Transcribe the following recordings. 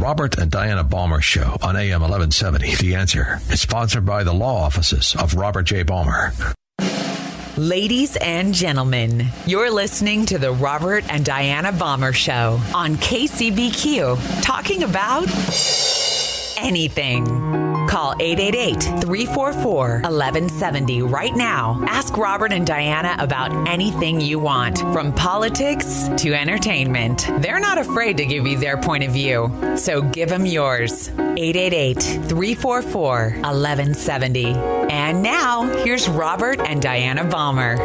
Robert and Diana Baumer Show on AM 1170. The Answer is sponsored by the law offices of Robert J. Baumer. Ladies and gentlemen, you're listening to the Robert and Diana Baumer Show on KCBQ, talking about anything. Call 888-344-1170 right now. Ask Robert and Diana about anything you want, from politics to entertainment. They're not afraid to give you their point of view, so give them yours. 888-344-1170. And now, here's Robert and Diana Baumer.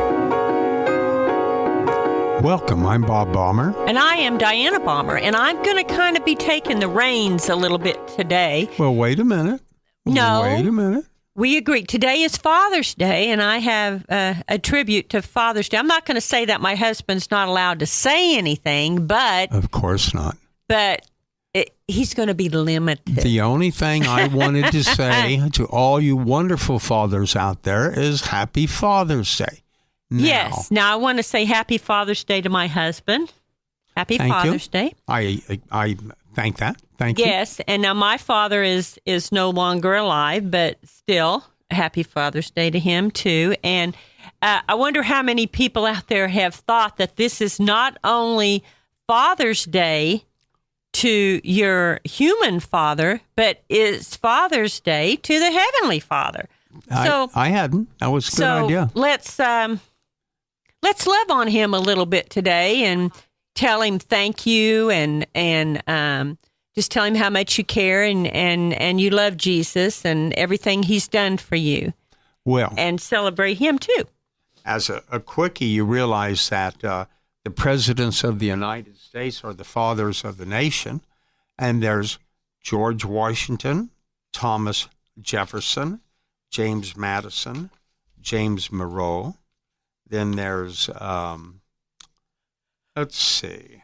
Welcome, I'm Bob Baumer. And I am Diana Baumer, and I'm going to kind of be taking the reins a little bit today. Well, wait a minute. No. Wait a minute. We agree. Today is Father's Day, and I have a tribute to Father's Day. I'm not going to say that my husband's not allowed to say anything, but... Of course not. But he's going to be limited. The only thing I wanted to say to all you wonderful fathers out there is Happy Father's Day. Now, yes. Now, I want to say Happy Father's Day to my husband. Happy Father's Day. I thank that. Thank you. Yes, and now my father is no longer alive, but still, Happy Father's Day to him, too. And I wonder how many people out there have thought that this is not only Father's Day to your human father, but it's Father's Day to the Heavenly Father. So I hadn't. That was a good idea. Let's love on him a little bit today and tell him thank you and just tell him how much you care and you love Jesus and everything he's done for you. Well, and celebrate him too. As a quickie, you realize that the presidents of the United States are the fathers of the nation, and there's George Washington, Thomas Jefferson, James Madison, James Monroe. Then there's let's see,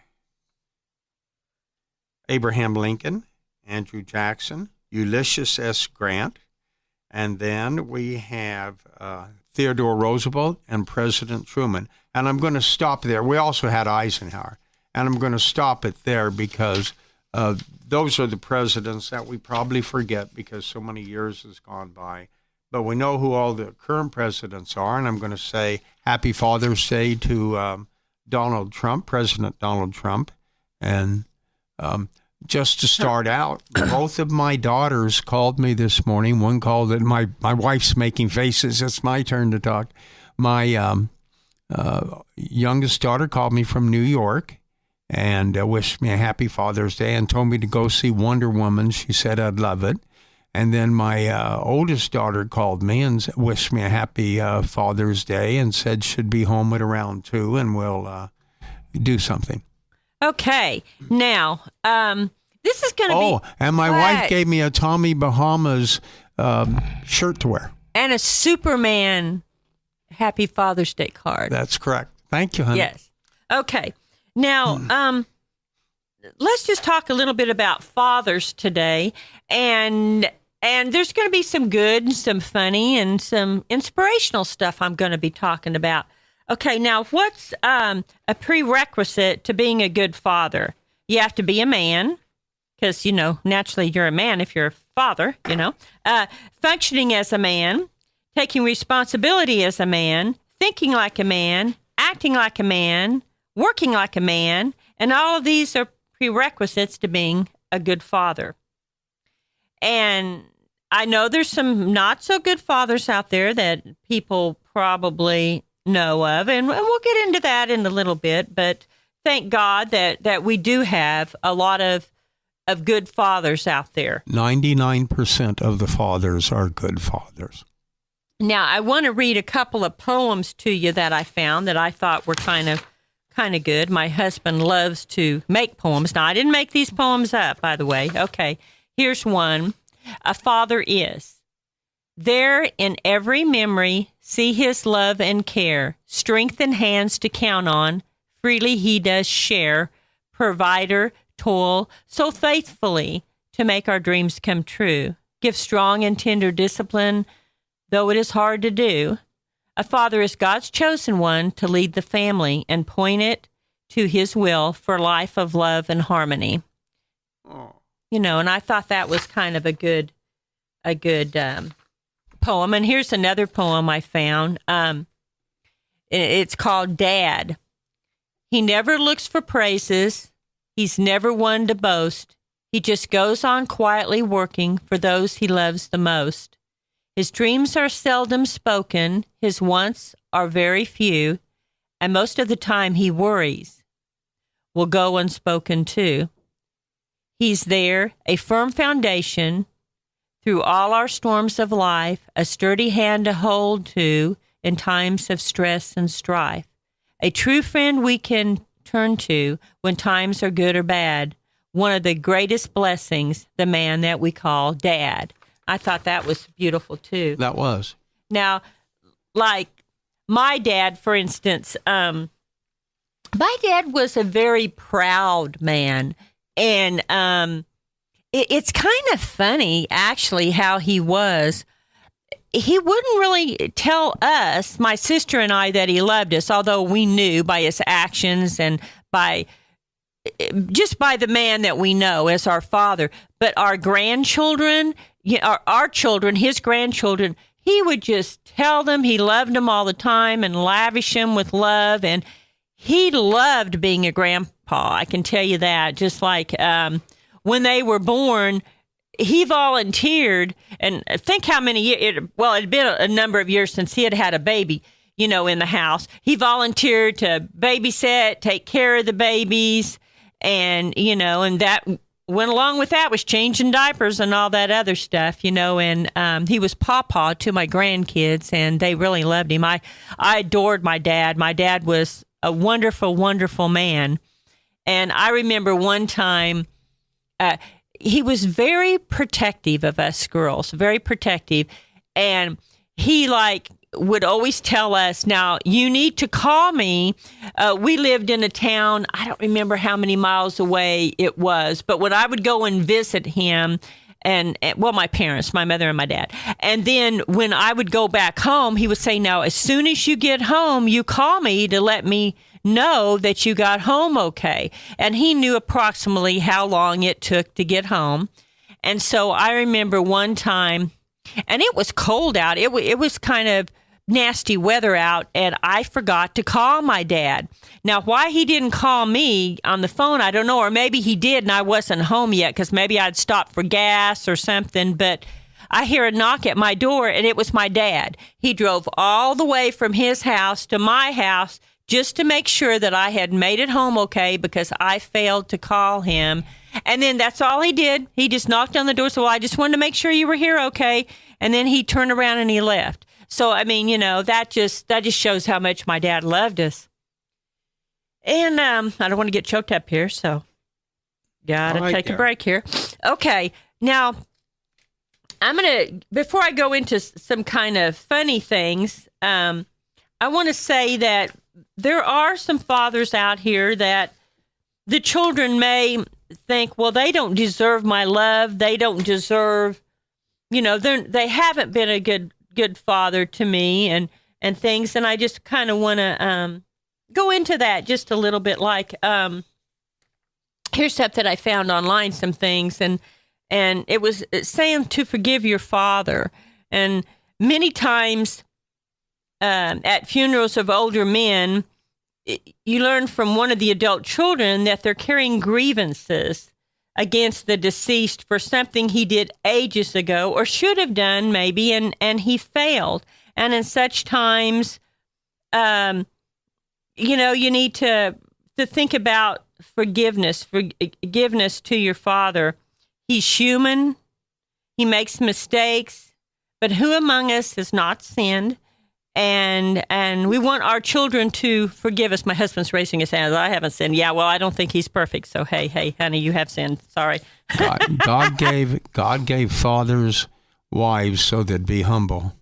Abraham Lincoln, Andrew Jackson, Ulysses S. Grant, and then we have Theodore Roosevelt and President Truman. And I'm going to stop there. We also had Eisenhower. And I'm going to stop it there because those are the presidents that we probably forget because so many years has gone by. But we know who all the current presidents are, and I'm going to say Happy Father's Day to Donald Trump, President Donald Trump. And just to start out, both of my daughters called me this morning. One called it, my wife's making faces. It's my turn to talk. My youngest daughter called me from New York and wished me a Happy Father's Day and told me to go see Wonder Woman. She said I'd love it. And then my oldest daughter called me and wished me a Happy Father's Day and said she'd be home at around 2 and we'll do something. Okay. Now, this is going to be... Oh, and my wife gave me a Tommy Bahamas shirt to wear. And a Superman Happy Father's Day card. That's correct. Thank you, honey. Yes. Okay. Now, let's just talk a little bit about fathers today. And there's going to be some good and some funny and some inspirational stuff I'm going to be talking about. Okay, now what's a prerequisite to being a good father? You have to be a man, because, naturally you're a man if you're a father, functioning as a man, taking responsibility as a man, thinking like a man, acting like a man, working like a man, and all of these are prerequisites to being a good father. And I know there's some not so good fathers out there that people probably know of, and we'll get into that in a little bit, but thank God that we do have a lot of good fathers out there. 99% of the fathers are good fathers. Now, I want to read a couple of poems to you that I found that I thought were kind of good. My husband loves to make poems. Now, I didn't make these poems up, by the way. Okay, here's one. A father is. There in every memory, see his love and care, strength and hands to count on, freely he does share, provider, toil, so faithfully to make our dreams come true, give strong and tender discipline, though it is hard to do. A father is God's chosen one to lead the family and point it to his will for life of love and harmony. Oh. and I thought that was kind of a good poem. And here's another poem I found. It's called Dad. He never looks for praises. He's never one to boast. He just goes on quietly working for those he loves the most. His dreams are seldom spoken. His wants are very few. And most of the time he worries will go unspoken too. He's there, a firm foundation through all our storms of life, a sturdy hand to hold to in times of stress and strife. A true friend we can turn to when times are good or bad. One of the greatest blessings, the man that we call Dad. I thought that was beautiful, too. That was. Now, like my dad, for instance, my dad was a very proud man. And it's kind of funny, actually, how he was. He wouldn't really tell us, my sister and I, that he loved us, although we knew by his actions and just by the man that we know as our father. But our grandchildren, our children, his grandchildren, he would just tell them he loved them all the time and lavish them with love. And he loved being a grandpa, I can tell you that. Just like when they were born, he volunteered, and think how many years, it had been a number of years since he had had a baby, in the house. He volunteered to babysit, take care of the babies, and, and that went along with that was changing diapers and all that other stuff, and he was pawpaw to my grandkids, and they really loved him. I adored my dad. My dad was a wonderful, wonderful man, and I remember one time, he was very protective of us girls, very protective. And he would always tell us, now you need to call me. We lived in a town, I don't remember how many miles away it was, but when I would go and visit him and my parents, my mother and my dad. And then when I would go back home, he would say, now, as soon as you get home, you call me to let me know that you got home okay. And he knew approximately how long it took to get home. And so I remember one time, and it was cold out. It was kind of nasty weather out, and I forgot to call my dad. Now, why he didn't call me on the phone, I don't know, or maybe he did and I wasn't home yet because maybe I'd stopped for gas or something, but I hear a knock at my door, and it was my dad. He drove all the way from his house to my house just to make sure that I had made it home okay because I failed to call him. And then that's all he did. He just knocked on the door. So I just wanted to make sure you were here okay. And then he turned around and he left. So, I mean, that just shows how much my dad loved us. And I don't want to get choked up here, so got to take a break here. Okay. Now, before I go into some kind of funny things, I want to say that there are some fathers out here that the children may think, well, they don't deserve my love. They don't deserve, they haven't been a good father to me and things. And I just kind of want to go into that just a little bit. Like, here's stuff that I found online, some things, and it was saying to forgive your father. And many times at funerals of older men, you learn from one of the adult children that they're carrying grievances against the deceased for something he did ages ago or should have done maybe, and he failed. And in such times, you need to think about forgiveness to your father. He's human. He makes mistakes, but who among us has not sinned? And we want our children to forgive us. My husband's raising his hand. I haven't sinned. Yeah, well, I don't think he's perfect. So, hey, honey, you have sinned. Sorry. God gave fathers wives so they'd be humble.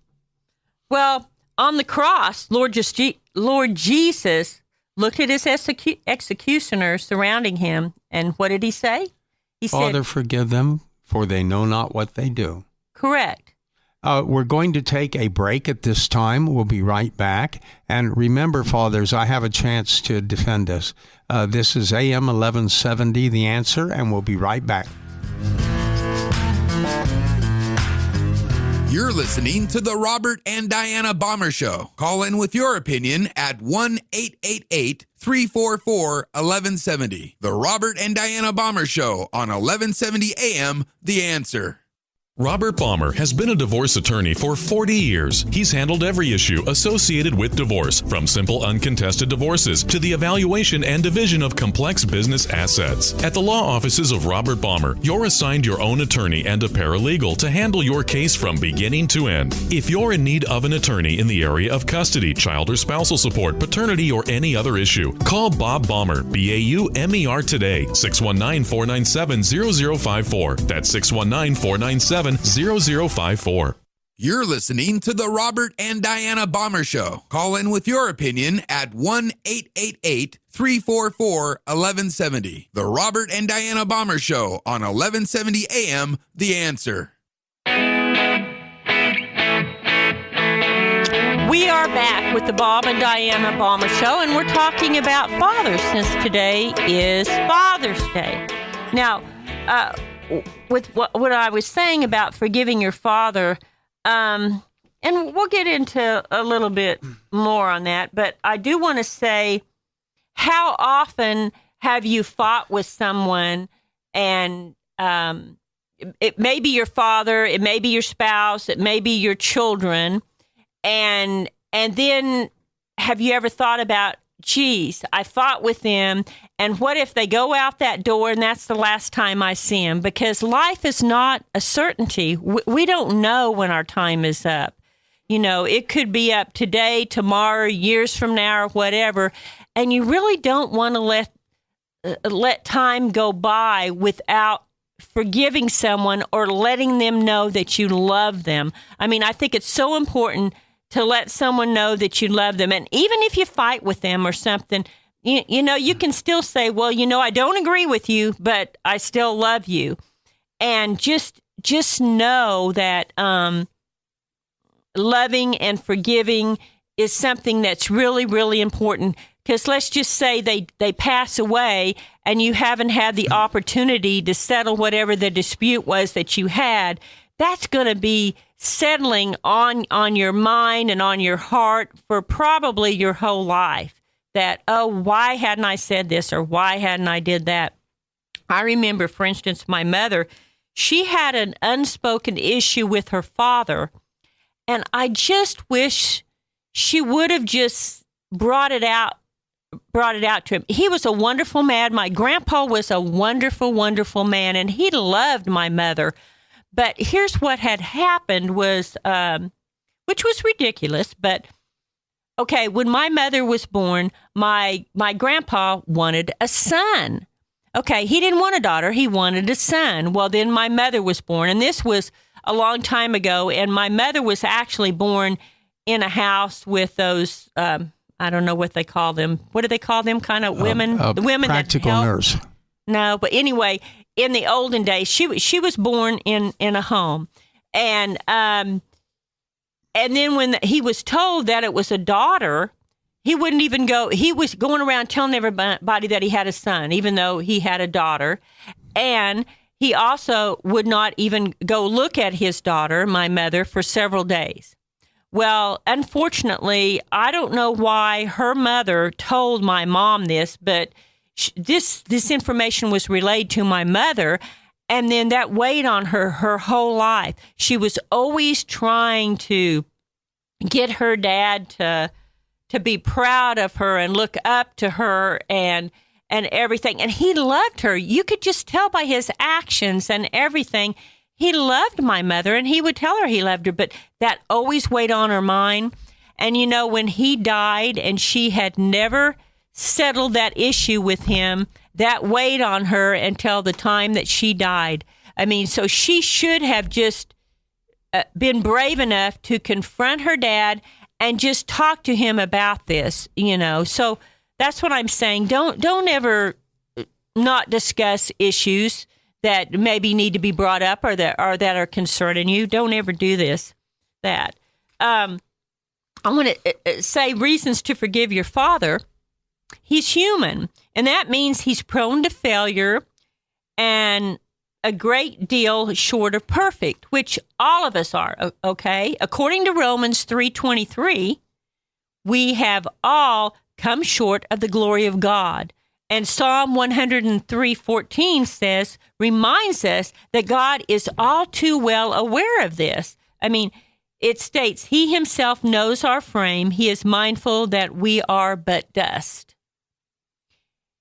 Well, on the cross, Lord Jesus looked at his executioners surrounding him, and what did he say? He said, Father, forgive them, for they know not what they do. Correct. We're going to take a break at this time. We'll be right back. And remember, fathers, I have a chance to defend us. This is AM 1170, The Answer, and we'll be right back. You're listening to the Robert and Diana Baumer Show. Call in with your opinion at 1-888-344-1170. The Robert and Diana Baumer Show on 1170 AM, The Answer. Robert Baumer has been a divorce attorney for 40 years. He's handled every issue associated with divorce, from simple uncontested divorces to the evaluation and division of complex business assets. At the law offices of Robert Baumer, you're assigned your own attorney and a paralegal to handle your case from beginning to end. If you're in need of an attorney in the area of custody, child or spousal support, paternity, or any other issue, call Bob Baumer, B-A-U-M-E-R today, 619-497-0054. That's 619-497-0054. You're listening to the Robert and Diana Baumer Show. Call in with your opinion at 1-888-344-1170. The Robert and Diana Baumer Show on 1170 AM, The Answer. We are back with the Bob and Diana Baumer Show, and we're talking about fathers since today is Father's Day. Now, with what I was saying about forgiving your father, and we'll get into a little bit more on that, but I do want to say, how often have you fought with someone, and it may be your father, it may be your spouse, it may be your children, and then have you ever thought about, geez, I fought with them, and what if they go out that door and that's the last time I see them? Because life is not a certainty. We don't know when our time is up. You know, it could be up today, tomorrow, years from now, or whatever, and you really don't want to let time go by without forgiving someone or letting them know that you love them. I mean, I think it's so important to let someone know that you love them. And even if you fight with them or something, you know, you can still say, well, you know, I don't agree with you, but I still love you. And just know that loving and forgiving is something that's really, really important. Because let's just say they pass away and you haven't had the opportunity to settle whatever the dispute was that you had. That's going to be settling on your mind and on your heart for probably your whole life. That, oh, why hadn't I said this, or why hadn't I did that? I remember, for instance, my mother, she had an unspoken issue with her father, and I just wish she would have just brought it out to him. He was a wonderful man. My grandpa was a wonderful, wonderful man, and he loved my mother. But here's what had happened was, which was ridiculous, but okay, when my mother was born, my grandpa wanted a son. Okay, he didn't want a daughter, he wanted a son. Well, then my mother was born, and this was a long time ago, and my mother was actually born in a house with those, I don't know what they call them. What do they call them? Kind of women? The women practical that help. nurse. No, but anyway, in the olden days, she was born in a home, and then when he was told that it was a daughter, he wouldn't even go. He was going around telling everybody that he had a son, even though he had a daughter, and he also would not even go look at his daughter, my mother, for several days. Well, unfortunately, I don't know why her mother told my mom this, but this information was relayed to my mother, and then that weighed on her whole life. She was always trying to get her dad to be proud of her and look up to her and everything. And he loved her. You could just tell by his actions and everything. He loved my mother, and he would tell her he loved her, but that always weighed on her mind. And, you know, when he died and she had never settled that issue with him, that weighed on her until the time that she died. I mean, so she should have just been brave enough to confront her dad and just talk to him about this, you know. So that's what I'm saying. Don't ever not discuss issues that maybe need to be brought up or that are concerning you. Don't ever do that. I want to say reasons to forgive your father. He's human, and that means he's prone to failure, and a great deal short of perfect, which all of us are, okay? According to Romans 3:23, we have all come short of the glory of God. And Psalm 103:14 reminds us that God is all too well aware of this. I mean, it states, He Himself knows our frame. He is mindful that we are but dust.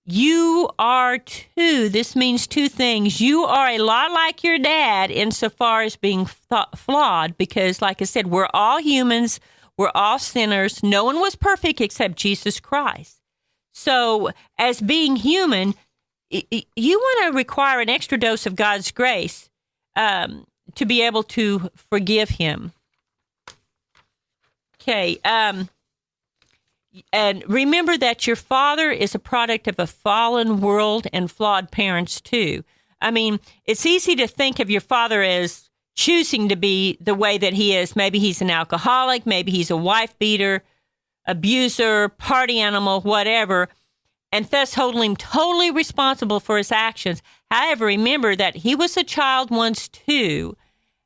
You are too. This means two things. You are a lot like your dad insofar as being flawed because, like I said, we're all humans. We're all sinners. No one was perfect except Jesus Christ. So as being human, you want to require an extra dose of God's grace to be able to forgive Him. Okay. And remember that your father is a product of a fallen world and flawed parents, too. I mean, it's easy to think of your father as choosing to be the way that he is. Maybe he's an alcoholic. Maybe he's a wife beater, abuser, party animal, whatever, and thus holding him totally responsible for his actions. However, remember that he was a child once, too,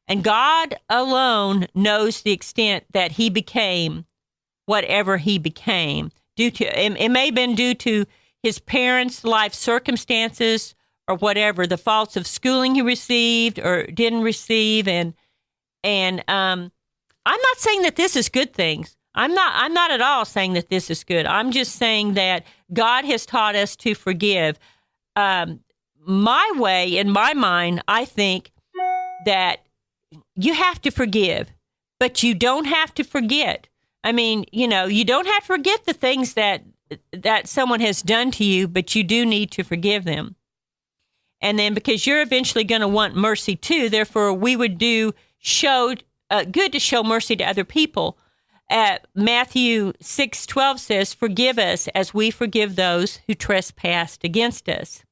and God alone knows the extent that he became whatever he became. It may have been due to his parents' life circumstances or whatever, the faults of schooling he received or didn't receive. And I'm not saying that this is good things. I'm not at all saying that this is good. I'm just saying that God has taught us to forgive. My way, in my mind, I think that you have to forgive, but you don't have to forget. I mean, you don't have to forget the things that someone has done to you, but you do need to forgive them. And then because you're eventually going to want mercy too, therefore we would good to show mercy to other people. Matthew 6:12 says, "Forgive us as we forgive those who trespass against us."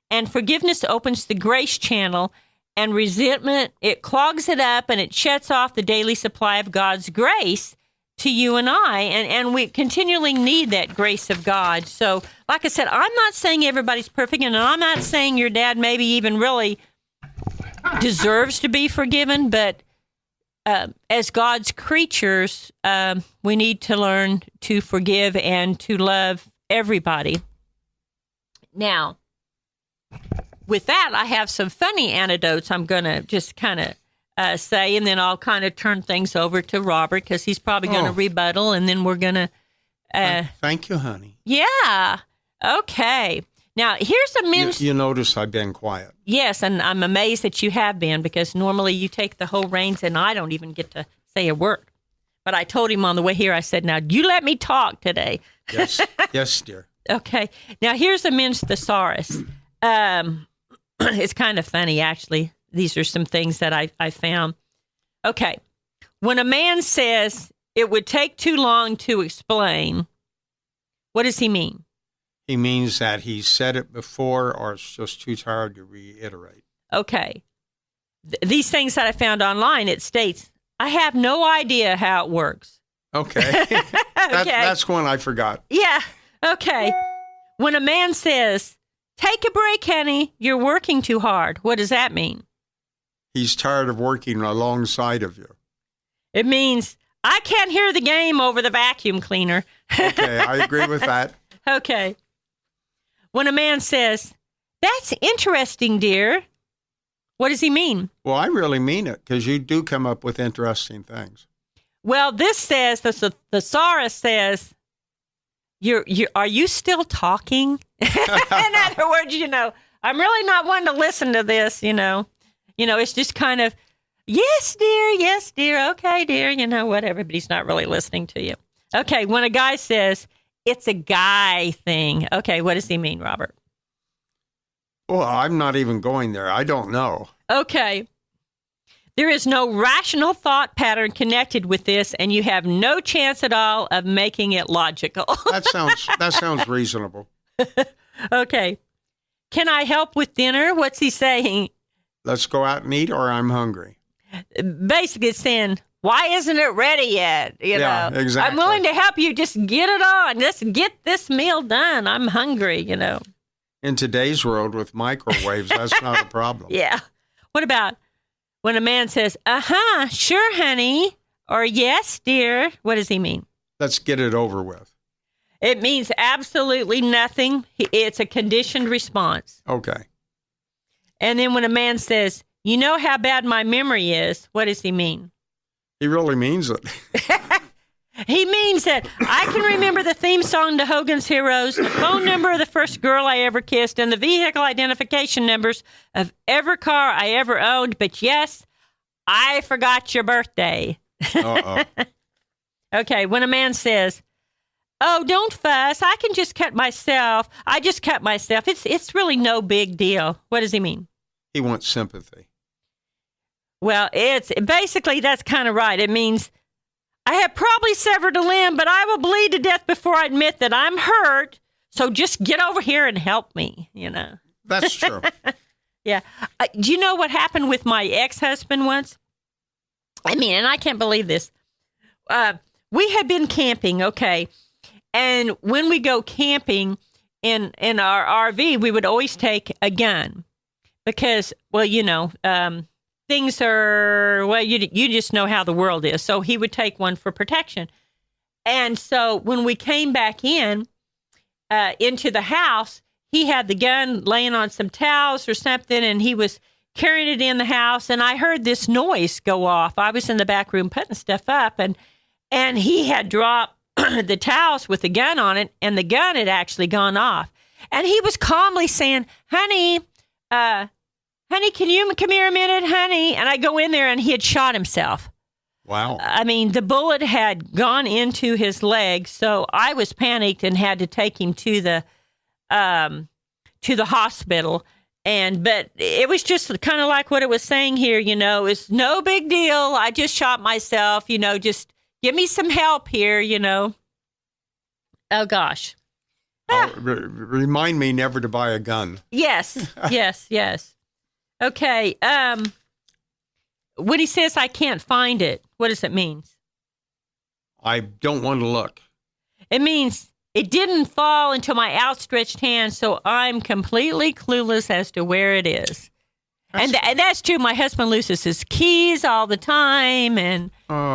And forgiveness opens the grace channel, and resentment, it clogs it up and it shuts off the daily supply of God's grace to you and I, and we continually need that grace of God. So, like I said, I'm not saying everybody's perfect, and I'm not saying your dad maybe even really deserves to be forgiven, but as God's creatures, we need to learn to forgive and to love everybody. Now, with that, I have some funny anecdotes I'm going to just kind of say, and then I'll kind of turn things over to Robert because he's probably going to rebuttal, and then we're going to... Thank you, honey. Yeah. Okay. Now, here's a men's... You notice I've been quiet. Yes, and I'm amazed that you have been because normally you take the whole reins and I don't even get to say a word. But I told him on the way here, I said, now, you let me talk today. Yes. Yes, dear. Okay. Now, here's a men's thesaurus. It's kind of funny, actually. These are some things that I found. Okay. When a man says it would take too long to explain, what does he mean? He means that he said it before or it's just too tired to reiterate. Okay. These things that I found online, it states, I have no idea how it works. Okay. That's one I forgot. Yeah. Okay. When a man says, take a break, honey, you're working too hard, what does that mean? He's tired of working alongside of you. It means, I can't hear the game over the vacuum cleaner. Okay, I agree with that. Okay. When a man says, that's interesting, dear, what does he mean? Well, I really mean it because you do come up with interesting things. Well, this says, the thesaurus says, are you still talking? In other words, I'm really not one to listen to this, it's just kind of, yes, dear, okay, dear, whatever, but he's not really listening to you. Okay, when a guy says, it's a guy thing, okay, what does he mean, Robert? Well, I'm not even going there. I don't know. Okay. There is no rational thought pattern connected with this, and you have no chance at all of making it logical. That sounds reasonable. Okay. Can I help with dinner? What's he saying? Let's go out and eat, or I'm hungry. Basically, it's saying, why isn't it ready yet? Yeah, exactly. I'm willing to help you. Just get it on. Let's get this meal done. I'm hungry, In today's world with microwaves, that's not a problem. Yeah. What about when a man says, uh-huh, sure, honey, or yes, dear? What does he mean? Let's get it over with. It means absolutely nothing. It's a conditioned response. Okay. And then when a man says, you know how bad my memory is, what does he mean? He really means it. He means that I can remember the theme song to Hogan's Heroes, the phone number of the first girl I ever kissed, and the vehicle identification numbers of every car I ever owned. But yes, I forgot your birthday. Uh-oh. Okay, when a man says, oh, don't fuss, I can just cut myself. I just cut myself. It's really no big deal. What does he mean? He wants sympathy. Well, it's basically that's kind of right. It means I have probably severed a limb, but I will bleed to death before I admit that I'm hurt. So just get over here and help me, you know. That's true. Yeah. Do you know what happened with my ex-husband once? I mean, and I can't believe this. We had been camping, okay, and when we go camping in our RV, we would always take a gun because, well, you know, things are, well, you just know how the world is. So he would take one for protection. And so when we came back into the house, he had the gun laying on some towels or something, and he was carrying it in the house, and I heard this noise go off. I was in the back room putting stuff up, and he had dropped the towels with the gun on it, and the gun had actually gone off. And he was calmly saying, honey, can you come here a minute, honey? And I go in there, and he had shot himself. Wow. I mean, the bullet had gone into his leg, so I was panicked and had to take him to the hospital. But it was just kind of like what it was saying here, you know, it's no big deal. I just shot myself, you know, just give me some help here, you know. Oh, gosh. Remind me never to buy a gun. Yes, yes. Okay. When he says I can't find it, what does it mean? I don't want to look. It means it didn't fall into my outstretched hand, so I'm completely clueless as to where it is. And that's true. My husband loses his keys all the time and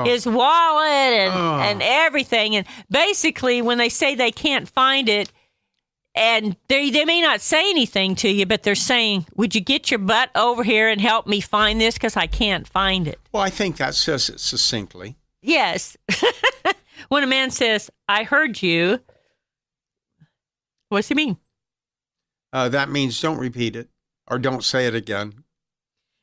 his wallet and everything. And basically, when they say they can't find it, and they may not say anything to you, but they're saying, would you get your butt over here and help me find this because I can't find it? Well, I think that says it succinctly. Yes. When a man says, I heard you, what's he mean? That means don't repeat it or don't say it again.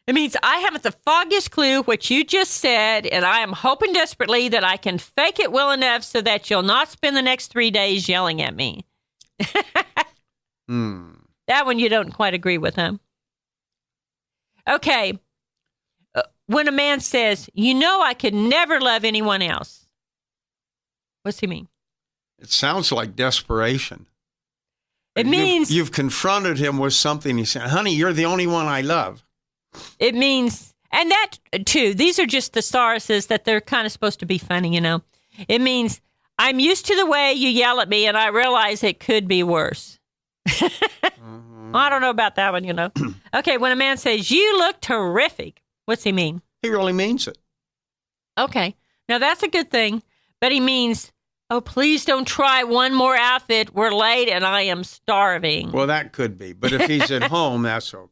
It means I haven't the foggiest clue what you just said, and I am hoping desperately that I can fake it well enough so that you'll not spend the next 3 days yelling at me. That one you don't quite agree with, huh? Okay. When a man says, you know I could never love anyone else, what's he mean? It sounds like desperation. It means you've confronted him with something. He said, honey, you're the only one I love. It means, and that too, these are just thesauruses that they're kind of supposed to be funny, you know. It means, I'm used to the way you yell at me, and I realize it could be worse. I don't know about that one, you know. Okay, when a man says, you look terrific, what's he mean? He really means it. Okay, now that's a good thing, but he means, oh, please don't try one more outfit. We're late, and I am starving. Well, that could be, but if he's at home, that's okay.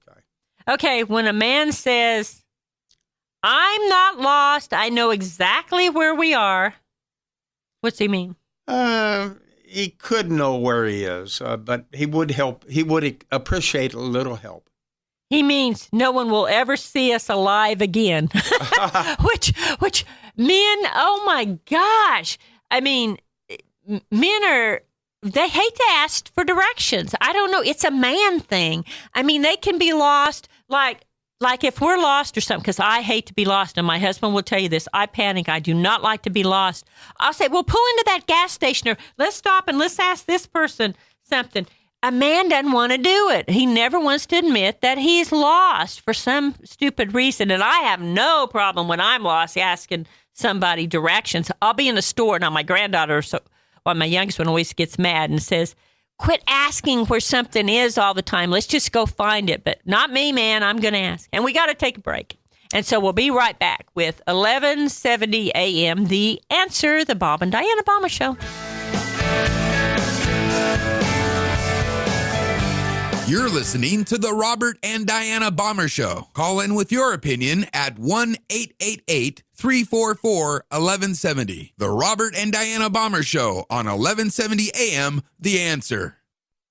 Okay, when a man says, I'm not lost, I know exactly where we are, what's he mean? He could know where he is, but he would help. He would appreciate a little help. He means no one will ever see us alive again. which men, oh my gosh. I mean, men they hate to ask for directions. I don't know. It's a man thing. I mean, they can be lost like if we're lost or something, because I hate to be lost, and my husband will tell you this. I panic. I do not like to be lost. I'll say, well, pull into that gas station, or let's stop and let's ask this person something. A man doesn't want to do it. He never wants to admit that he's lost for some stupid reason. And I have no problem when I'm lost asking somebody directions. I'll be in a store. Now, my granddaughter, my youngest one always gets mad and says, quit asking where something is all the time. Let's just go find it. But not me, man. I'm going to ask. And we got to take a break. And so we'll be right back with 1170 a.m. The Answer, the Bob and Diana Baumer Show. You're listening to the Robert and Diana Baumer Show. Call in with your opinion at 1-888-344-1170. The Robert and Diana Baumer Show on 1170 AM, The Answer.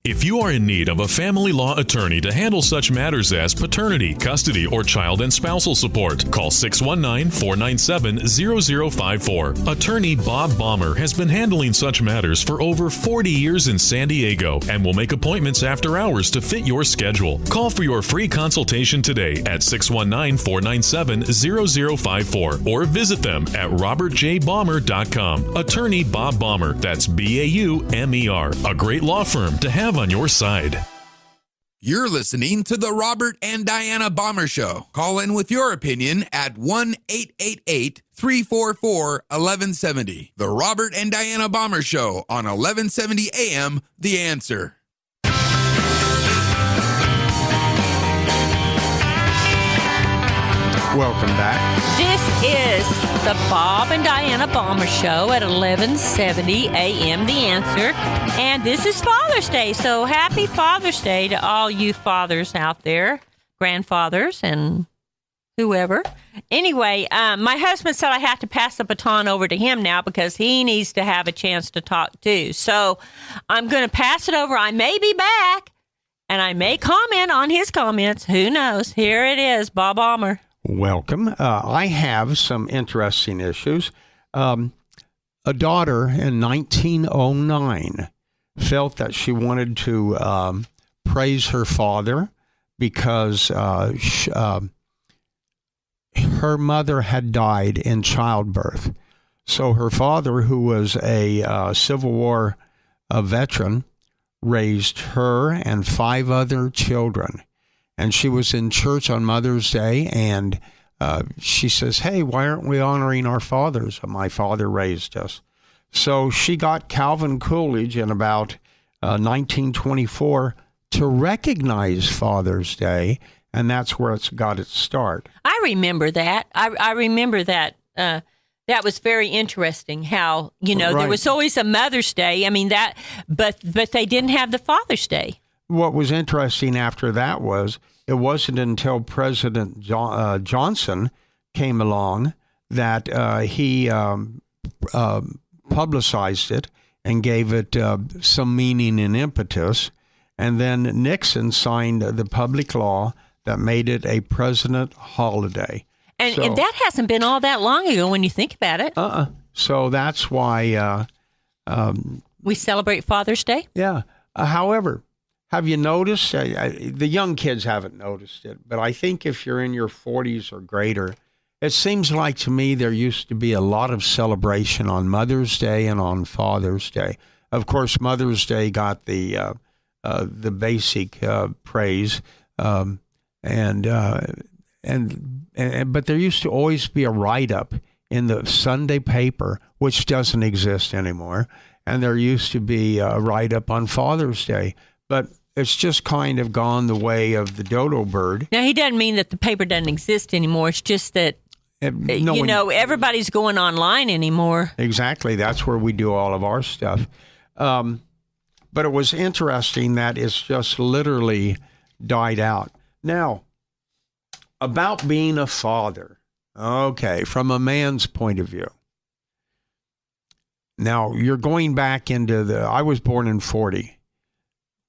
If you are in need of a family law attorney to handle such matters as paternity, custody, or child and spousal support, call 619-497-0054. Attorney Bob Baumer has been handling such matters for over 40 years in San Diego and will make appointments after hours to fit your schedule. Call for your free consultation today at 619-497-0054 or visit them at robertjbaumer.com. Attorney Bob Baumer, that's B-A-U-M-E-R, a great law firm to have on your side. You're listening to the Robert and Diana Baumer Show. Call in with your opinion at 1-888-344-1170. The Robert and Diana Baumer Show on 1170 AM, The Answer. Welcome back. This is the Bob and Diana Baumer Show at 1170 a.m. The Answer. And this is Father's Day. So happy Father's Day to all you fathers out there, grandfathers and whoever. Anyway, my husband said I have to pass the baton over to him now because he needs to have a chance to talk too. So I'm going to pass it over. I may be back and I may comment on his comments. Who knows? Here it is, Bob Baumer. Welcome. I have some interesting issues. A daughter in 1909 felt that she wanted to praise her father because her mother had died in childbirth. So her father, who was a Civil War veteran, raised her and 5 other children. And she was in church on Mother's Day, and she says, hey, why aren't we honoring our fathers? My father raised us. So she got Calvin Coolidge in about 1924 to recognize Father's Day, and that's where it's got its start. I remember that. I remember that. That was very interesting how, Right. There was always a Mother's Day. I mean, but they didn't have the Father's Day. What was interesting after that was it wasn't until President Johnson came along that he publicized it and gave it some meaning and impetus. And then Nixon signed the public law that made it a president holiday. And that hasn't been all that long ago when you think about it. So that's why... we celebrate Father's Day? Yeah. However... have you noticed, the young kids haven't noticed it, but I think if you're in your 40s or greater, it seems like to me there used to be a lot of celebration on Mother's Day and on Father's Day. Of course, Mother's Day got the basic praise, but there used to always be a write-up in the Sunday paper, which doesn't exist anymore, and there used to be a write-up on Father's Day, but it's just kind of gone the way of the dodo bird. Now, he doesn't mean that the paper doesn't exist anymore. It's just that, everybody's going online anymore. Exactly. That's where we do all of our stuff. But it was interesting that it's just literally died out. Now, about being a father. Okay, from a man's point of view. Now, you're going back into I was born in 40.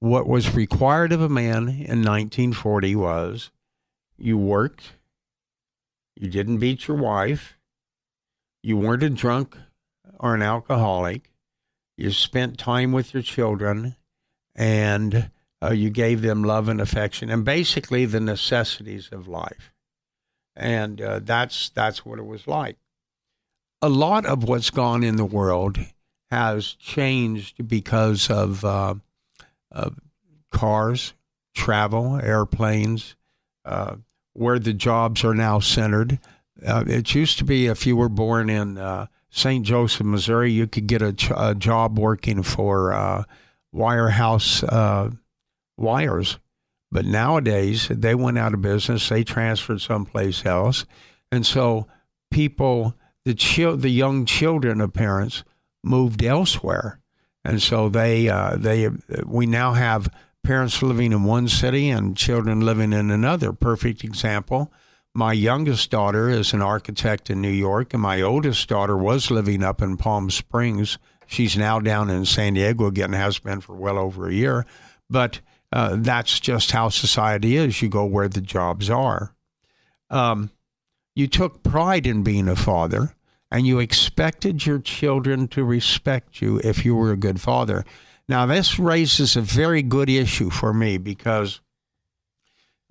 What was required of a man in 1940 was you worked, you didn't beat your wife, you weren't a drunk or an alcoholic, you spent time with your children, and you gave them love and affection, and basically the necessities of life. And that's what it was like. A lot of what's gone in the world has changed because of cars, travel, airplanes, where the jobs are now centered. It used to be if you were born in St. Joseph, Missouri, you could get a job working for wirehouse wires. But nowadays, they went out of business. They transferred someplace else. And so people, the young children of parents moved elsewhere. And so we now have parents living in one city and children living in another. Perfect example. My youngest daughter is an architect in New York, and my oldest daughter was living up in Palm Springs. She's now down in San Diego again, has been for well over a year. But that's just how society is. You go where the jobs are. You took pride in being a father, and you expected your children to respect you if you were a good father. Now, this raises a very good issue for me because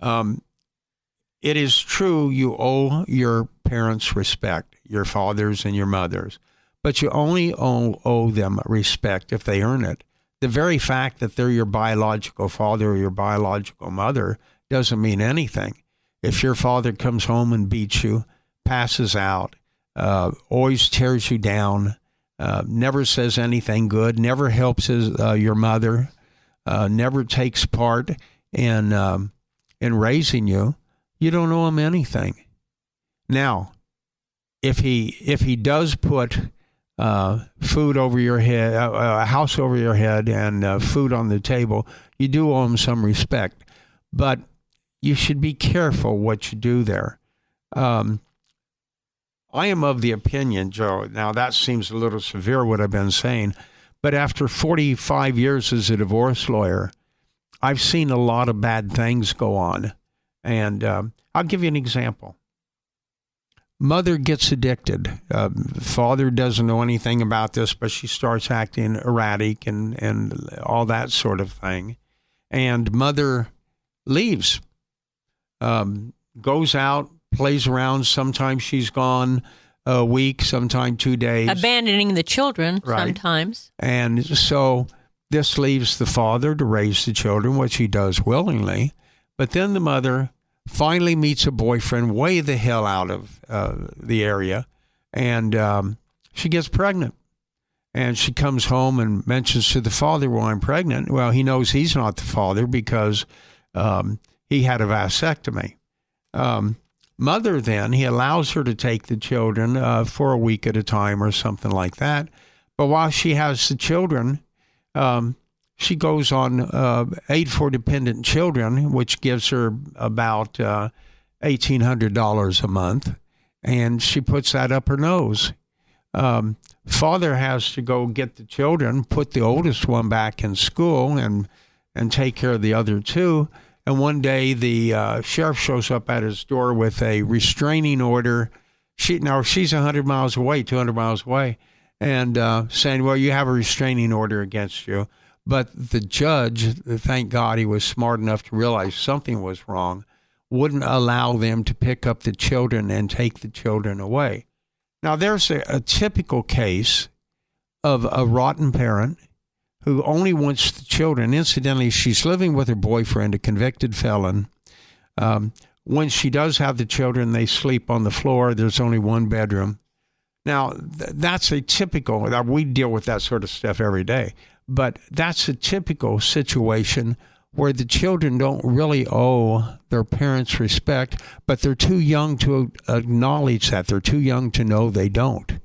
it is true you owe your parents respect, your fathers and your mothers, but you only owe them respect if they earn it. The very fact that they're your biological father or your biological mother doesn't mean anything. If your father comes home and beats you, passes out, always tears you down, never says anything good, never helps your mother, never takes part in raising you, you don't owe him anything. Now, if he does put food over your head, a house over your head, and food on the table, you do owe him some respect. But you should be careful what you do there. I am of the opinion, Joe, now that seems a little severe what I've been saying, but after 45 years as a divorce lawyer, I've seen a lot of bad things go on. And I'll give you an example. Mother gets addicted. Father doesn't know anything about this, but she starts acting erratic and all that sort of thing. And mother leaves, goes out, plays around. Sometimes she's gone a week, sometimes 2 days. Abandoning the children sometimes. And so this leaves the father to raise the children, which he does willingly. But then the mother finally meets a boyfriend way the hell out of the area, and she gets pregnant. And she comes home and mentions to the father, well, I'm pregnant. Well, he knows he's not the father because he had a vasectomy. Mother then, he allows her to take the children for a week at a time or something like that. But while she has the children, she goes on Aid for Dependent Children, which gives her about $1,800 a month, and she puts that up her nose. Father has to go get the children, put the oldest one back in school, and take care of the other two. And one day the sheriff shows up at his door with a restraining order. She's 100 miles away, 200 miles away, and saying, well, you have a restraining order against you. But the judge, thank God he was smart enough to realize something was wrong, wouldn't allow them to pick up the children and take the children away. Now, there's a typical case of a rotten parent who only wants the children. Incidentally, she's living with her boyfriend, a convicted felon. When she does have the children, they sleep on the floor. There's only one bedroom. Now, that's a typical, we deal with that sort of stuff every day. But that's a typical situation where the children don't really owe their parents respect, but they're too young to acknowledge that. They're too young to know they don't.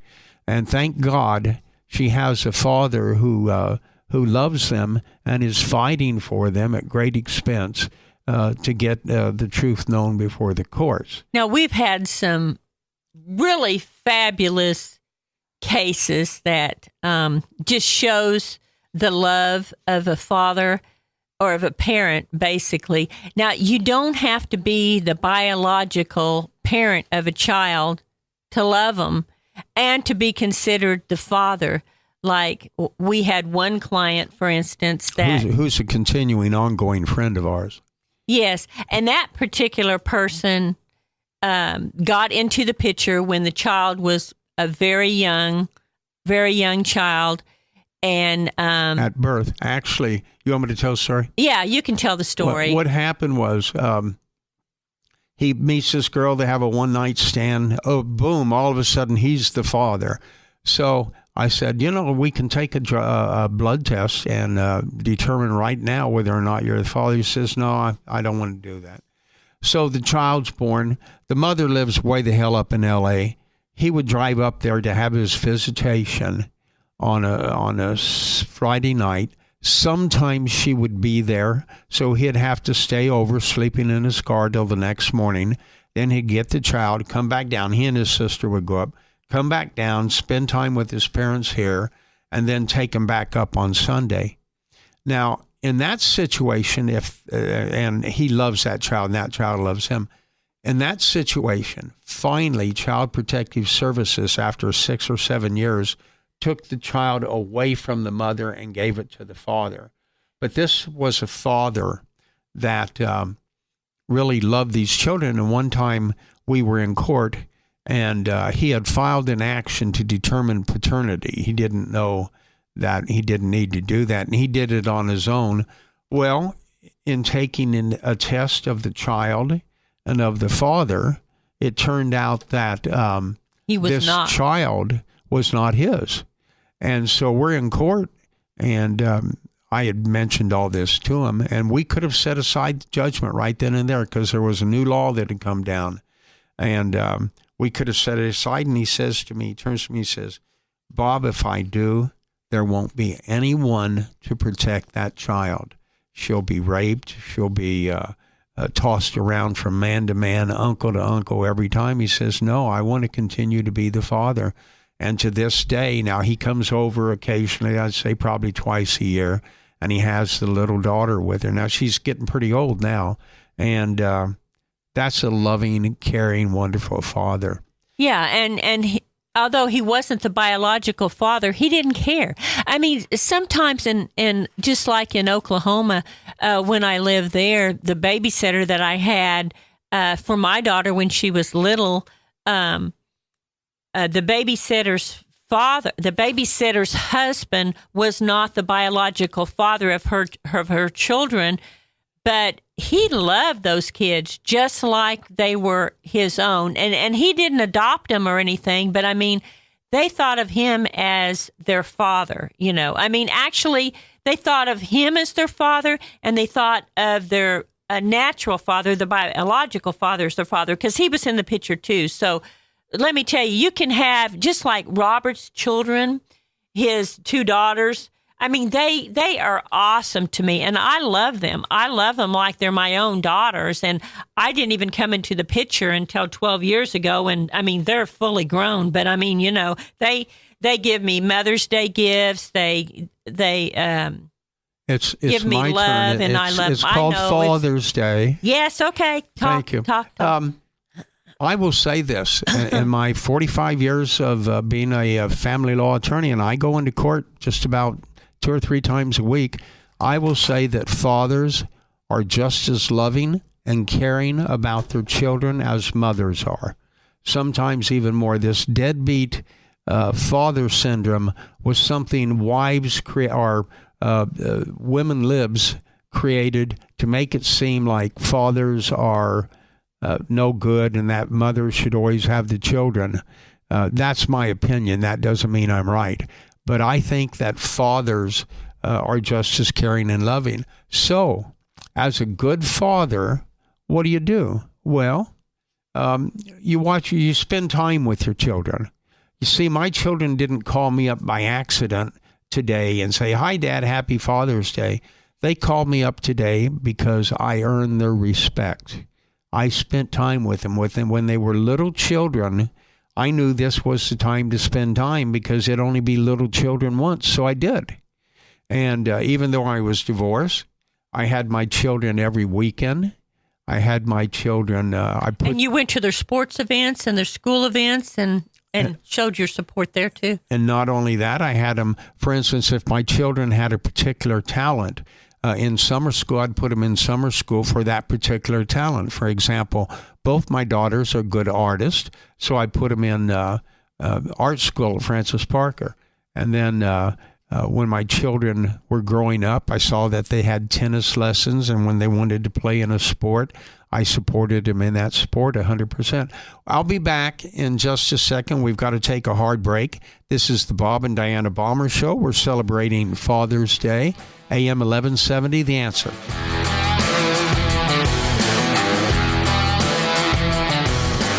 And thank God she has a father who loves them and is fighting for them at great expense to get the truth known before the courts. Now, we've had some really fabulous cases that just shows the love of a father or of a parent, basically. Now, you don't have to be the biological parent of a child to love them and to be considered the father. Like, we had one client, for instance, that... Who's a continuing, ongoing friend of ours. Yes, and that particular person got into the picture when the child was a very young child. And at birth. Actually, you want me to tell the story? Yeah, you can tell the story. What happened was he meets this girl. They have a one-night stand. Oh, boom, all of a sudden, he's the father. So I said, we can take a blood test and determine right now whether or not you're the father. He says, no, I don't want to do that. So the child's born. The mother lives way the hell up in L.A. He would drive up there to have his visitation on a Friday night. Sometimes she would be there, so he'd have to stay over, sleeping in his car till the next morning. Then he'd get the child, come back down. He and his sister would go up, come back down, spend time with his parents here, and then take him back up on Sunday. Now, in that situation, and he loves that child, and that child loves him. In that situation, finally, Child Protective Services, after 6 or 7 years, took the child away from the mother and gave it to the father. But this was a father that really loved these children. And one time we were in court, and he had filed an action to determine paternity. He didn't know that he didn't need to do that, and he did it on his own. Well, in taking in a test of the child and of the father, it turned out that this child was not his. And so we're in court, and I had mentioned all this to him, and we could have set aside the judgment right then and there because there was a new law that had come down, and we could have set it aside. And he says to me, he turns to me, he says, Bob, if I do, there won't be anyone to protect that child. She'll be raped. She'll be tossed around from man to man, uncle to uncle every time. He says, no, I want to continue to be the father. And to this day, now he comes over occasionally, I'd say probably twice a year, and he has the little daughter with her. Now, she's getting pretty old now, and that's a loving, caring, wonderful father. Yeah, and although he wasn't the biological father, he didn't care. I mean, sometimes in just like in Oklahoma, when I lived there, the babysitter that I had for my daughter when she was little, the babysitter's husband was not the biological father of her children, but he loved those kids just like they were his own. And he didn't adopt them or anything, but I mean, they thought of him as their father, I mean, actually, they thought of him as their father, and they thought of their natural father, the biological father, as their father, because he was in the picture too. So let me tell you, you can have, just like Robert's children, his 2 daughters, I mean, they are awesome to me, and I love them. I love them like they're my own daughters, and I didn't even come into the picture until 12 years ago, and, I mean, they're fully grown, but, I mean, they give me Mother's Day gifts. They It's give me my love, turn. and I love. It's called Father's Day. Yes, okay. Thank you. Talk. I will say this, in my 45 years of being a family law attorney, and I go into court just about 2 or 3 times a week, I will say that fathers are just as loving and caring about their children as mothers are. Sometimes even more. This deadbeat father syndrome was something women libs created to make it seem like fathers are no good and that mothers should always have the children. That's my opinion. That doesn't mean I'm right. But I think that fathers are just as caring and loving. So, as a good father, what do? Well, you spend time with your children. You see, my children didn't call me up by accident today and say, "Hi, Dad, happy Father's Day." They called me up today because I earned their respect. I spent time with them when they were little children. I knew this was the time to spend time because it'd only be little children once, so I did. And even though I was divorced, I had my children every weekend. I had my children. And you went to their sports events and their school events and showed your support there too. And not only that, I had them, for instance, if my children had a particular talent, in summer school, I'd put them in summer school for that particular talent. For example, both my daughters are good artists, so I put them in art school at Francis Parker. And then when my children were growing up, I saw that they had tennis lessons, and when they wanted to play in a sport, I supported him in that support 100%. I'll be back in just a second. We've got to take a hard break. This is the Bob and Diana Baumer Show. We're celebrating Father's Day. AM 1170, The Answer.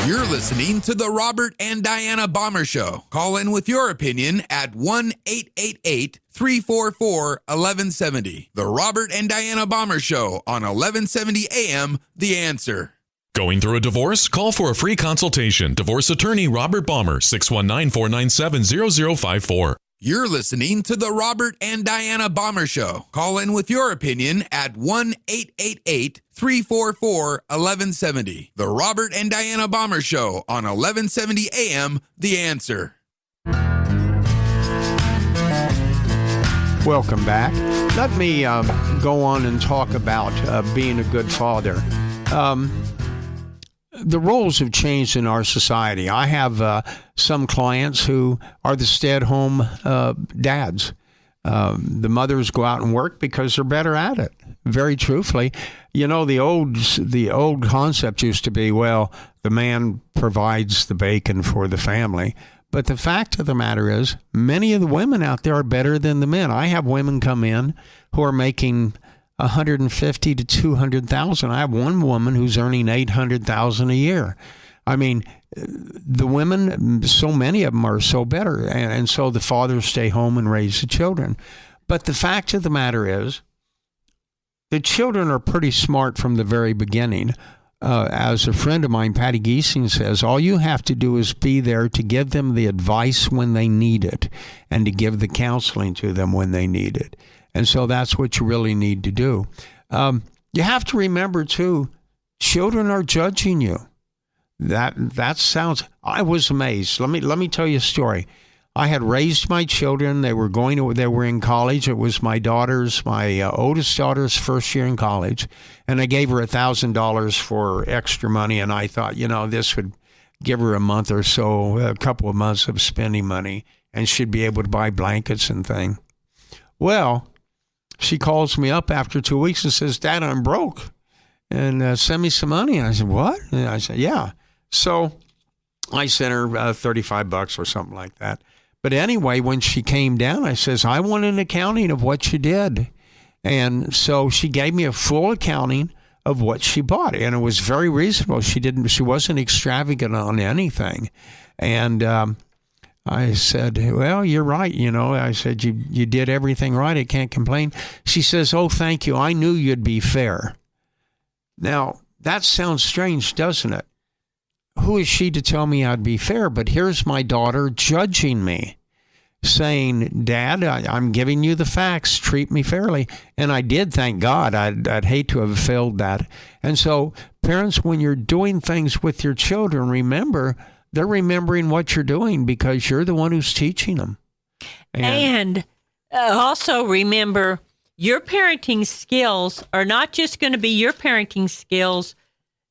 You're listening to the Robert and Diana Baumer Show. Call in with your opinion at 1-888-344-1170. The Robert and Diana Baumer Show on 1170 AM, The Answer. Going through a divorce? Call for a free consultation. Divorce attorney Robert Baumer, 619-497-0054. You're listening to the Robert and Diana Baumer Show. Call in with your opinion at 1-888-344-1170. The Robert and Diana Baumer Show on 1170 AM, The Answer. Welcome back. Let me go on and talk about being a good father. The roles have changed in our society. I have some clients who are the stay-at-home dads. The mothers go out and work because they're better at it. Very truthfully, you know, the old concept used to be, well, the man provides the bacon for the family. But the fact of the matter is, many of the women out there are better than the men. I have women come in who are making $150,000 to $200,000. I have one woman who's earning $800,000 a year. I mean, the women, so many of them are so better, and so the fathers stay home and raise the children. But the fact of the matter is, the children are pretty smart from the very beginning. As a friend of mine, Patty Giesing, says, all you have to do is be there to give them the advice when they need it and to give the counseling to them when they need it. And so that's what you really need to do. You have to remember, too, children are judging you. That sounds, I was amazed. Let me tell you a story. I had raised my children. They were in college. It was my oldest daughter's first year in college. And I gave her $1,000 for extra money. And I thought, this would give her a couple of months of spending money, and she'd be able to buy blankets and things. Well, she calls me up after 2 weeks and says, Dad, I'm broke, and send me some money. And I said, what? And I said, yeah. So I sent her $35 or something like that. But anyway, when she came down, I says, I want an accounting of what you did. And so she gave me a full accounting of what she bought. And it was very reasonable. She wasn't extravagant on anything. And I said, well, you're right. I said, you did everything right. I can't complain. She says, oh, thank you. I knew you'd be fair. Now, that sounds strange, doesn't it? Who is she to tell me I'd be fair? But here's my daughter judging me, saying, Dad, I'm giving you the facts. Treat me fairly. And I did, thank God. I'd hate to have failed that. And so, parents, when you're doing things with your children, remember, they're remembering what you're doing because you're the one who's teaching them. And also remember, your parenting skills are not just going to be your parenting skills.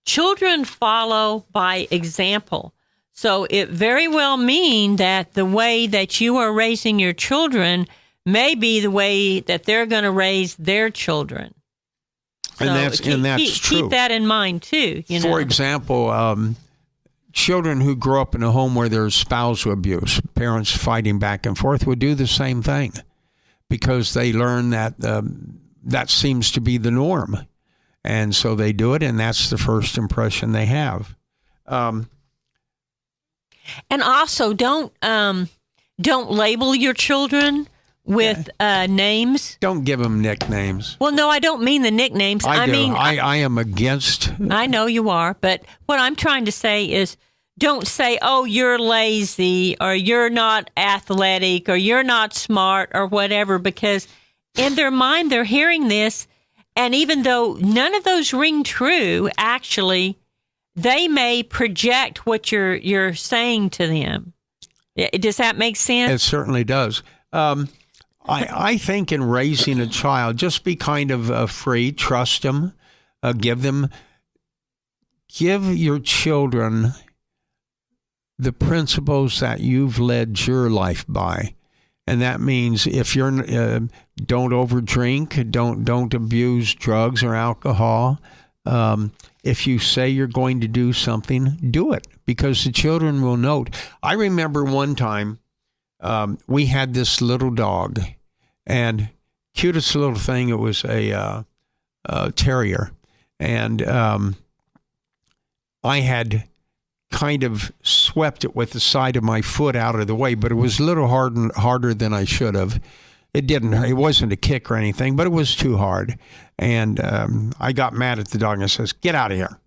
Children follow by example. So it very well mean that the way that you are raising your children may be the way that they're going to raise their children. So that's true. Keep that in mind too. For example, children who grow up in a home where there's spousal abuse, parents fighting back and forth, would do the same thing because they learn that that seems to be the norm. And so they do it, and that's the first impression they have. And also, don't label your children with names. Don't give them nicknames. Well, no, I don't mean the nicknames. I am against. I know you are, but what I'm trying to say is, don't say, oh, you're lazy, or you're not athletic, or you're not smart, or whatever, because in their mind, they're hearing this. And even though none of those ring true, actually, they may project what you're saying to them. Does that make sense? It certainly does. I think in raising a child, just be kind of free, trust them, give your children the principles that you've led your life by. And that means if you're don't overdrink, don't abuse drugs or alcohol. if you say you're going to do something, do it, because the children will note. I remember one time we had this little dog, and cutest little thing. It was a terrier, and I had kind of swept it with the side of my foot out of the way, but it was a little harder than I should have. It wasn't a kick or anything, but it was too hard. And I got mad at the dog and says, "Get out of here."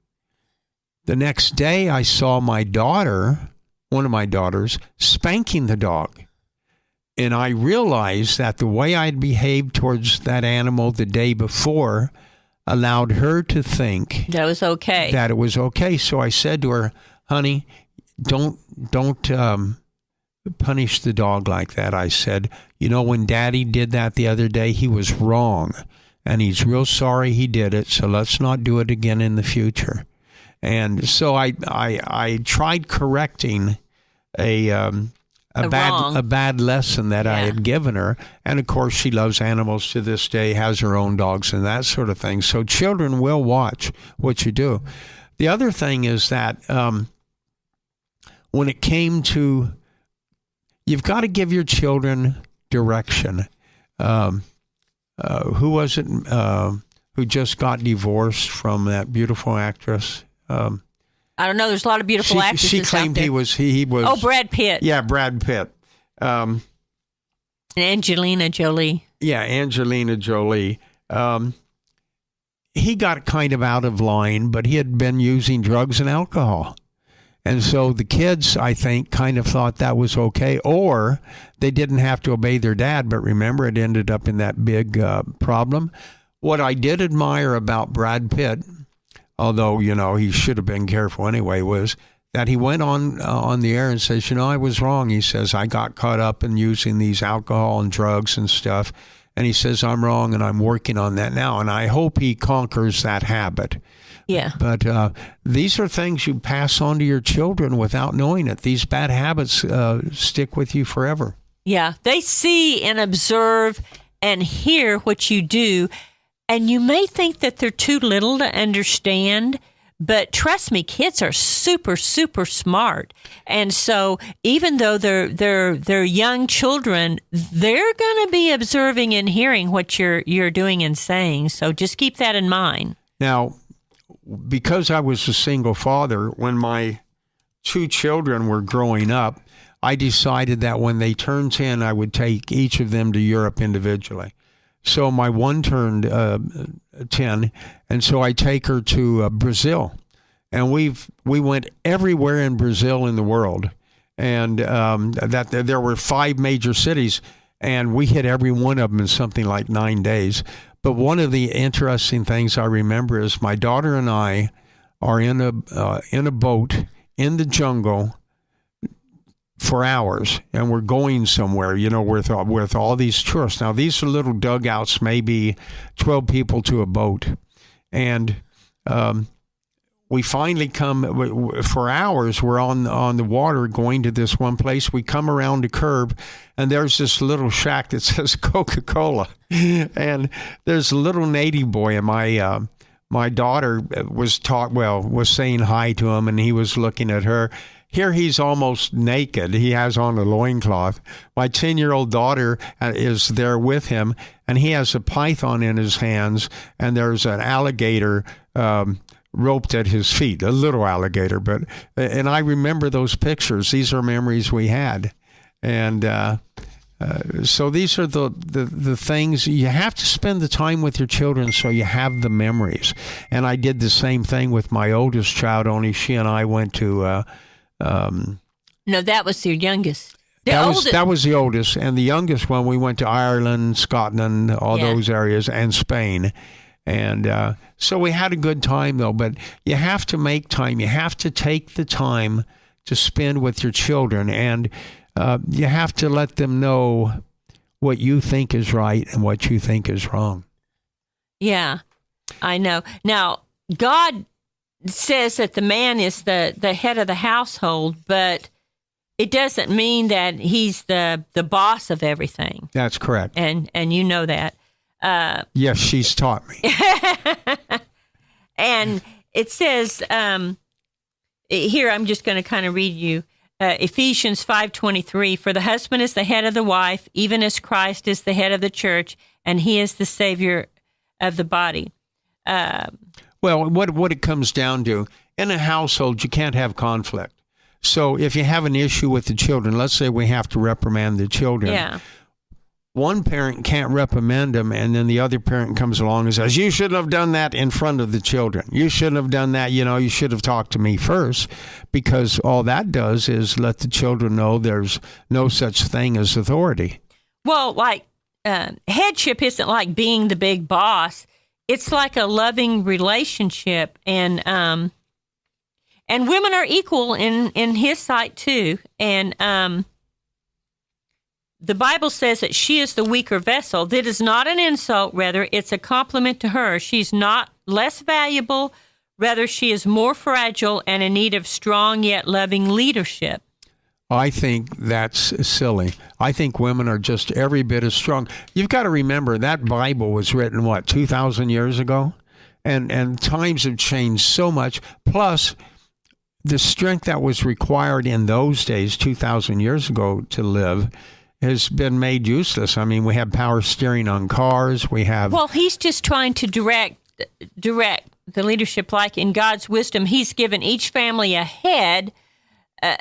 The next day I saw my daughter, one of my daughters, spanking the dog. And I realized that the way I'd behaved towards that animal the day before allowed her to think That was okay. that it was okay. So I said to her, "Honey, don't punish the dog like that." I said, when Daddy did that the other day, he was wrong, and he's real sorry he did it. So let's not do it again in the future. And so I tried correcting a bad lesson that I had given her. And of course, she loves animals to this day, has her own dogs and that sort of thing. So children will watch what you do. The other thing is that when it came to, you've got to give your children direction. Who was it who just got divorced from that beautiful actress? I don't know. There's a lot of beautiful actresses She claimed out there. he was. Oh, Brad Pitt. Yeah, Brad Pitt. And Angelina Jolie. Yeah, Angelina Jolie. He got kind of out of line, but he had been using drugs and alcohol. And so the kids, I think, kind of thought that was okay, or they didn't have to obey their dad. But remember, it ended up in that big problem. What I did admire about Brad Pitt, although, he should have been careful anyway, was that he went on the air and says, I was wrong. He says, I got caught up in using these alcohol and drugs and stuff. And he says, I'm wrong, and I'm working on that now. And I hope he conquers that habit. Yeah. But these are things you pass on to your children without knowing it. These bad habits stick with you forever. Yeah. They see and observe and hear what you do. And you may think that they're too little to understand, but trust me, kids are super, super smart. And so even though they're young children, they're going to be observing and hearing what you're doing and saying. So just keep that in mind. Now, because I was a single father, when my two children were growing up, I decided that when they turned 10, I would take each of them to Europe individually. So my one turned 10, and so I take her to Brazil. And we went everywhere in Brazil in the world. And there were 5 major cities, and we hit every one of them in something like 9 days. But one of the interesting things I remember is my daughter and I are in a boat in the jungle for hours, and we're going somewhere, with all these tourists. Now, these are little dugouts, maybe 12 people to a boat. And we finally come, for hours, we're on the water going to this one place. We come around a curve, and there's this little shack that says Coca-Cola. And there's a little native boy, and my daughter was saying hi to him, and he was looking at her. Here he's almost naked. He has on a loincloth. My 10-year-old daughter is there with him, and he has a python in his hands, and there's an alligator roped at his feet, a little alligator. And I remember those pictures. These are memories we had. And so these are the things. You have to spend the time with your children so you have the memories. And I did the same thing with my oldest child, only she and I went to... No, that was your youngest. That was the oldest. And the youngest one, we went to Ireland, Scotland, all those areas, and Spain. And so we had a good time, though. But you have to make time. You have to take the time to spend with your children. And you have to let them know what you think is right and what you think is wrong. Yeah, I know. Now, God says that the man is the head of the household, but it doesn't mean that he's the boss of everything. That's correct. And you know that. Yes, she's taught me. And it says here, I'm just going to kind of read you Ephesians 5:23. For the husband is the head of the wife, even as Christ is the head of the church, and he is the Savior of the body. Well, what it comes down to, in a household, you can't have conflict. So if you have an issue with the children, let's say we have to reprimand the children. Yeah. One parent can't reprimand them, and then the other parent comes along and says, you shouldn't have done that in front of the children. You shouldn't have done that. You should have talked to me first, because all that does is let the children know there's no such thing as authority. Well, like headship isn't like being the big boss. It's like a loving relationship, and women are equal in his sight too. And the Bible says that she is the weaker vessel. That is not an insult, rather, it's a compliment to her. She's not less valuable, rather, she is more fragile and in need of strong yet loving leadership. I think that's silly. I think women are just every bit as strong. You've got to remember that Bible was written, 2,000 years ago? And times have changed so much. Plus, the strength that was required in those days, 2,000 years ago, to live has been made useless. I mean, we have power steering on cars. We have... Well, he's just trying to direct the leadership like in God's wisdom. He's given each family a head.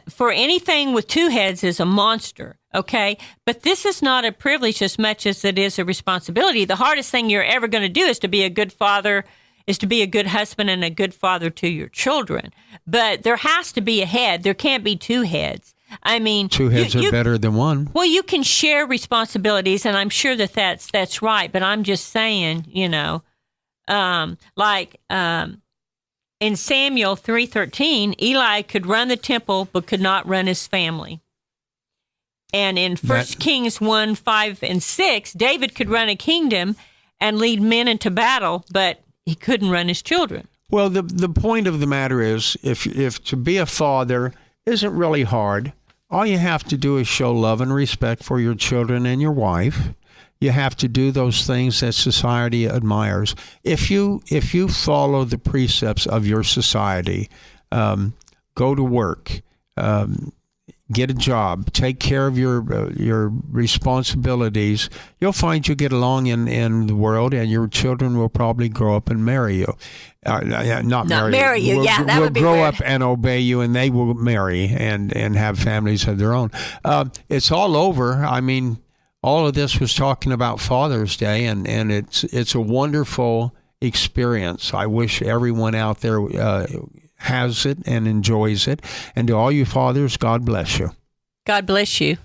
For anything with two heads is a monster, okay? But this is not a privilege as much as it is a responsibility. The hardest thing you're ever going to do is to be a good father, is to be a good husband and a good father to your children. But there has to be a head. There can't be two heads. I mean, two heads are better than one. Well, you can share responsibilities, and I'm sure that's right. But I'm just saying, in Samuel 3:13, Eli could run the temple but could not run his family. And in 1 Kings 1:5 and 6, David could run a kingdom and lead men into battle, but he couldn't run his children. Well, the point of the matter is, if to be a father isn't really hard, all you have to do is show love and respect for your children and your wife. You have to do those things that society admires. If you follow the precepts of your society, go to work, get a job, take care of your responsibilities, you'll find you get along in the world, and your children will probably grow up and marry you. Not marry you. That would be grow weird. up and obey you, and they will marry and have families of their own. It's all over. I mean, all of this was talking about Father's Day, and it's a wonderful experience. I wish everyone out there has it and enjoys it. And to all you fathers, God bless you. God bless you.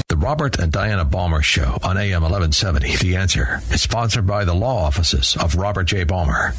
The Robert and Diana Baumer Show on AM 1170. The Answer is sponsored by the law offices of Robert J. Baumer.